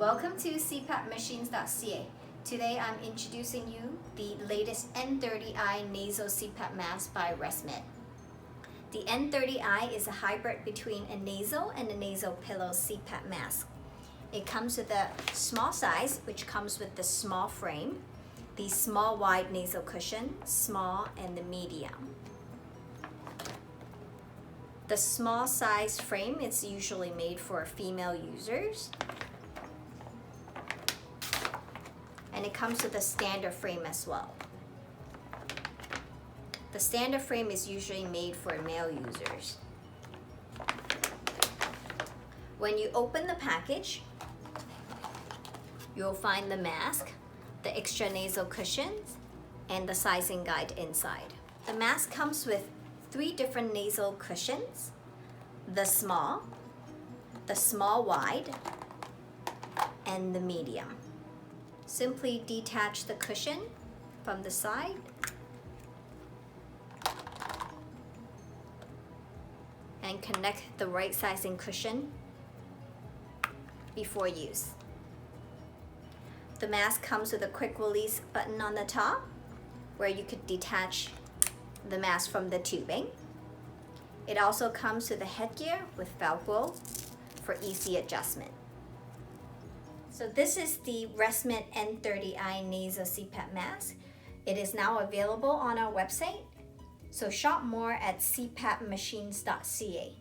Welcome to CPAPmachines.ca. Today I'm introducing you the latest N30i nasal CPAP mask by Resmed. The N30i is a hybrid between a nasal and a nasal pillow CPAP mask. It comes with a small size, which comes with the small frame, the small wide nasal cushion, small and the medium. The small size frame is usually made for female users. And it comes with a standard frame as well. The standard frame is usually made for male users. When you open the package, you'll find the mask, the extra nasal cushions, and the sizing guide inside. The mask comes with 3 different nasal cushions: the small wide, and the medium. Simply detach the cushion from the side and connect the right sizing cushion before use. The mask comes with a quick release button on the top where you could detach the mask from the tubing. It also comes with a headgear with Velcro for easy adjustment. So this is the Resmed N30i nasal CPAP mask. It is now available on our website. So shop more at CPAPmachines.ca.